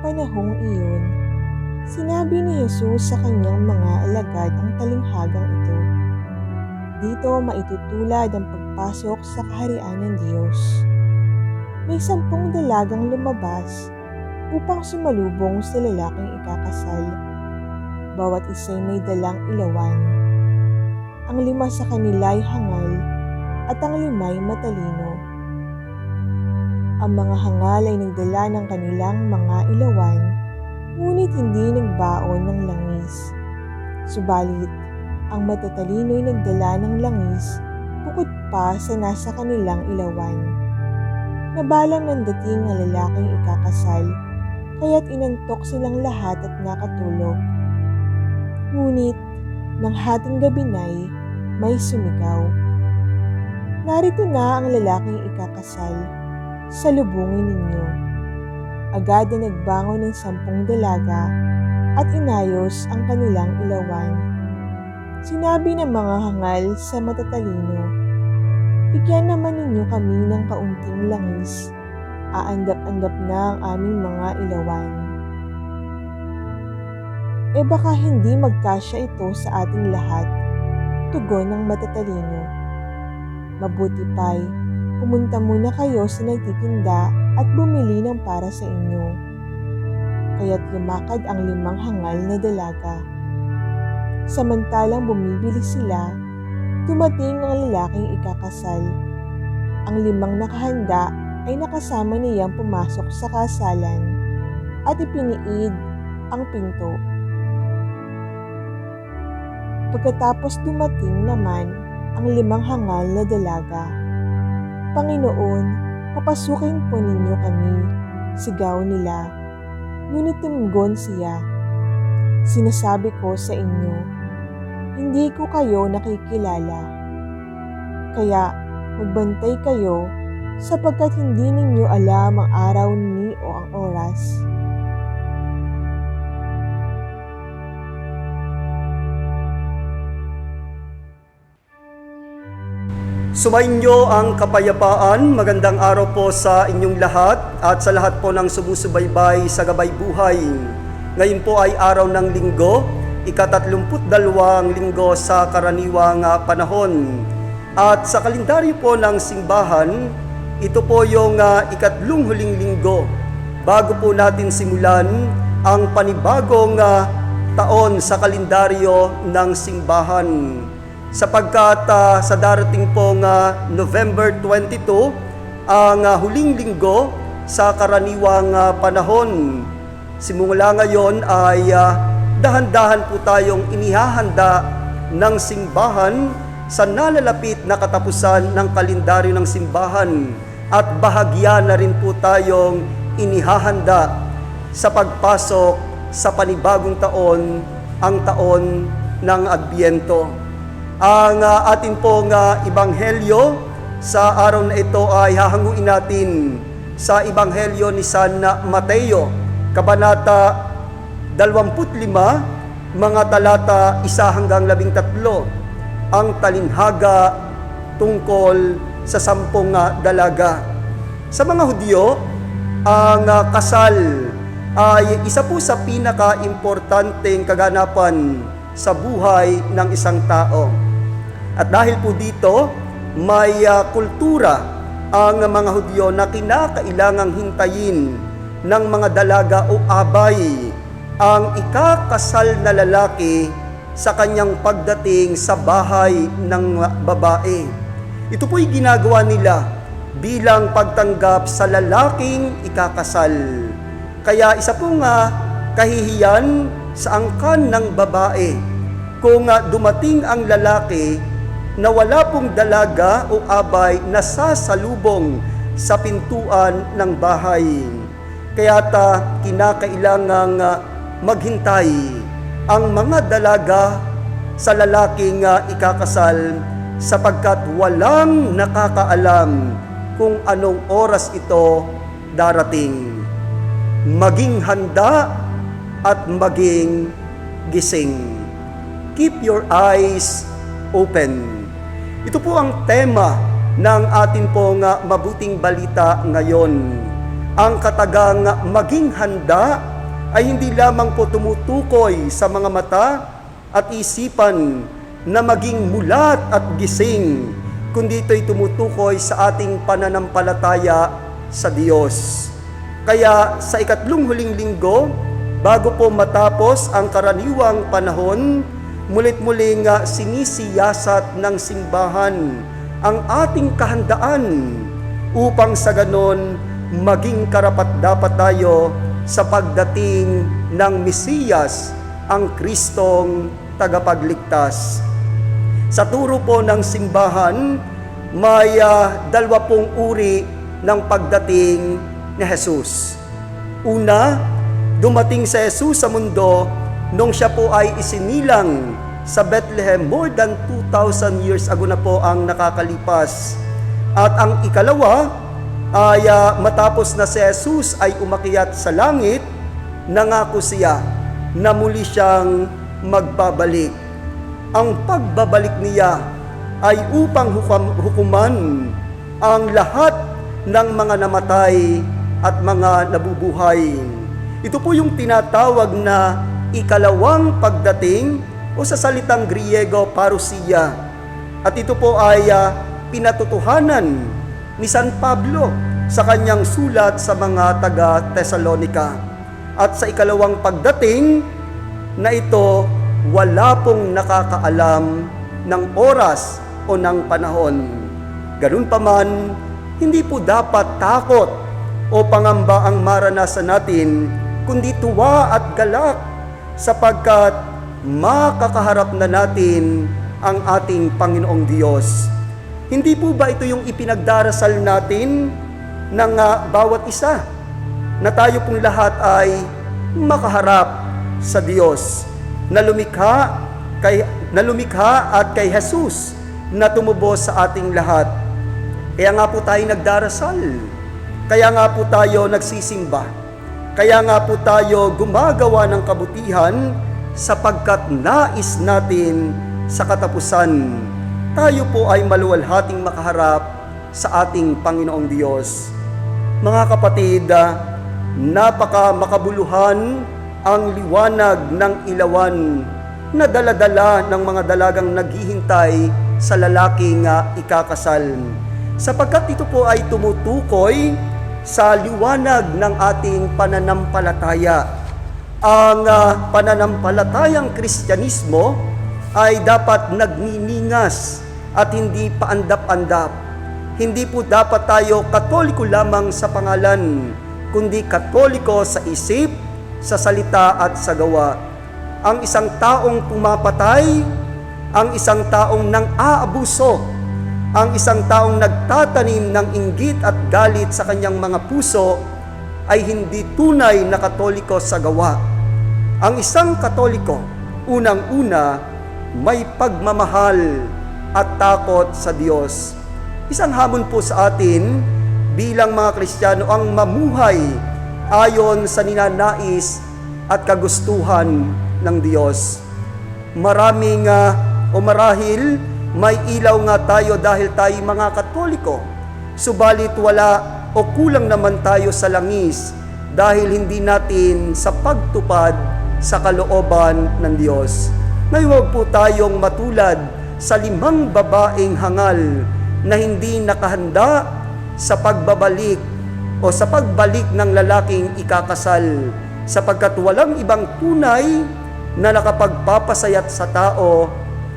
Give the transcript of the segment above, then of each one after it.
panahong iyon, sinabi ni Jesus sa kanyang mga alagad ang talinghagang ito. Dito maitutulad ang pagpasok sa kaharian ng Diyos. May 10 dalagang lumabas upang sumalubong sa lalaking ikakasal. Bawat isa'y may dalang ilawan. Ang 5 sa kanila ay hangal at ang 5 ay matalino. Ang mga hangal ay nagdala ng kanilang mga ilawan, ngunit hindi nagbaon ng langis. Subalit, ang matatalino ay nagdala ng langis bukod pa sa nasa kanilang ilawan. Nabalang ng dating ang lalaking ikakasal, kaya't inantok silang lahat at nakatulog. Ngunit, nang hating gabi na'y may sumigaw. Narito na ang lalaking ikakasal, salubungin ninyo. Agad na nagbangon ng 10 dalaga at inayos ang kanilang ilawan. Sinabi ng mga hangal sa matatalino, "Bigyan naman ninyo kami ng kaunting langis, aandap-andap na ang aming mga ilawan." Baka hindi magkasya ito sa ating lahat, tugon ng matatalino. Mabuti pa'y pumunta muna kayo sa nagtitinda at bumili ng para sa inyo. Kaya't lumakad ang 5 hangal na dalaga. Samantalang bumibili sila, dumating ang lalaking ikakasal. Ang 5 nakahanda ay nakasama niyang pumasok sa kasalan at ipiniid ang pinto. Pagkatapos dumating naman ang 5 hangal na dalaga. "Panginoon, papasukin po ninyo kami," sigaw nila. Ngunit tumingon siya. "Sinasabi ko sa inyo, hindi ko kayo nakikilala. Kaya magbantay kayo sapagkat hindi ninyo alam ang araw ni o ang oras." Sumainyo ang kapayapaan. Magandang araw po sa inyong lahat at sa lahat po ng sumusubaybay sa Gabay Buhay. Ngayon po ay araw ng Linggo, ika-32 linggo sa karaniwang panahon. At sa kalendaryo po ng simbahan, ito po yung ikatlong huling linggo bago po natin simulan ang panibagong taon sa kalendaryo ng simbahan. Sapagkat sa darating pong November 22, ang huling linggo sa karaniwang panahon. Simula ngayon ay dahan-dahan po tayong inihahanda ng simbahan sa nalalapit na katapusan ng kalendaryo ng simbahan at bahagya na rin po tayong inihahanda sa pagpasok sa panibagong taon, ang taon ng Adbyento. Ang atin pong ebanghelyo sa araw na ito ay hahanguin natin sa ebanghelyo ni San Mateo, kabanata 25, mga talata 1 hanggang 13, ang talinhaga tungkol sa 10 dalaga. Sa mga Hudyo, ang kasal ay isa po sa pinaka-importanteng kaganapan sa buhay ng isang tao. At dahil po dito, may kultura ang mga Hudyo na kinakailangang hintayin ng mga dalaga o abay ang ikakasal na lalaki sa kanyang pagdating sa bahay ng babae. Ito po'y ginagawa nila bilang pagtanggap sa lalaking ikakasal. Kaya isa pong kahihiyan sa angkan ng babae kung dumating ang lalaki na wala pong dalaga o abay na sasalubong sa pintuan ng bahay. Kaya't kinakailangang maghintay ang mga dalaga sa lalaking ikakasal sapagkat walang nakakaalam kung anong oras ito darating. Maging handa at maging gising. Keep your eyes open. Ito po ang tema ng atin pong mabuting balita ngayon. Ang katagang maging handa ay hindi lamang po tumutukoy sa mga mata at isipan na maging mulat at gising, kundi ito'y tumutukoy sa ating pananampalataya sa Diyos. Kaya sa ikatlong huling linggo, bago po matapos ang karaniwang panahon, mulit-muling sinisiyasat ng simbahan ang ating kahandaan upang sa ganon maging karapat-dapat tayo sa pagdating ng Mesiyas, ang Kristong tagapagligtas. Sa turo po ng simbahan, may 20 uri ng pagdating ni Jesus. Una, dumating si Jesus sa mundo nung siya po ay isinilang sa Bethlehem. More than 2,000 years ago na po ang nakakalipas. At ang ikalawa ay matapos na si Jesus ay umakyat sa langit, nangako siya na muli siyang magbabalik. Ang pagbabalik niya ay upang hukuman ang lahat ng mga namatay at mga nabubuhay. Ito po yung tinatawag na ikalawang pagdating o sa salitang Griego, parousia. At ito po ay pinatutuhanan ni San Pablo sa kanyang sulat sa mga taga-Tesalonica. At sa ikalawang pagdating na ito, wala pong nakakaalam ng oras o ng panahon. Ganun pa man, hindi po dapat takot o pangamba ang maranasan natin, kundi tuwa at galak sapagkat makakaharap na natin ang ating Panginoong Diyos. Hindi po ba ito yung ipinagdarasal natin ng bawat isa, na tayo pong lahat ay makaharap sa Diyos na lumikha at kay Jesus na tumubos sa ating lahat. Kaya nga po tayo nagdarasal, kaya nga po tayo nagsisimba, kaya nga po tayo gumagawa ng kabutihan, sapagkat nais natin sa katapusan tayo po ay maluwalhating makaharap sa ating Panginoong Diyos. Mga kapatid, napaka makabuluhan ang liwanag ng ilawan na dala-dala ng mga dalagang naghihintay sa lalaking ikakasal, sapagkat ito po ay tumutukoy sa liwanag ng ating pananampalataya. Ang pananampalatayang Kristyanismo ay dapat nagniningas at hindi paandap-andap. Hindi po dapat tayo Katoliko lamang sa pangalan, kundi Katoliko sa isip, sa salita at sa gawa. Ang isang taong pumapatay, ang isang taong nang-aabuso, ang isang taong nagtatanim ng inggit at galit sa kanyang mga puso ay hindi tunay na Katoliko sa gawa. Ang isang Katoliko, unang-una, may pagmamahal at takot sa Diyos. Isang hamon po sa atin bilang mga Kristiyano ang mamuhay ayon sa ninanais at kagustuhan ng Diyos. Marahil may ilaw nga tayo dahil tayo mga Katoliko, subalit wala o kulang naman tayo sa langis dahil hindi natin sa pagtupad sa kalooban ng Diyos. Ngayon huwag po tayong matulad sa 5 babaeng hangal na hindi nakahanda sa pagbabalik o sa pagbalik ng lalaking ikakasal, sapagkat walang ibang tunay na nakapagpapasayat sa tao,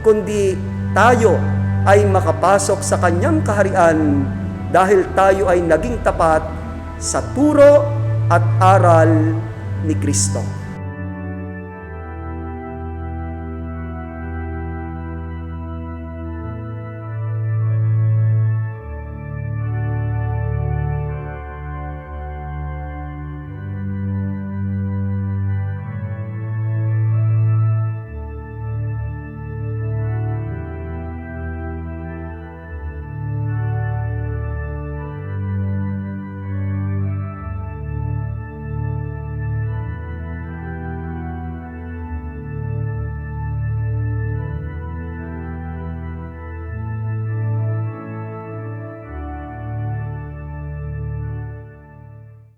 kundi tayo ay makapasok sa kanyang kaharian dahil tayo ay naging tapat sa turo at aral ni Kristo.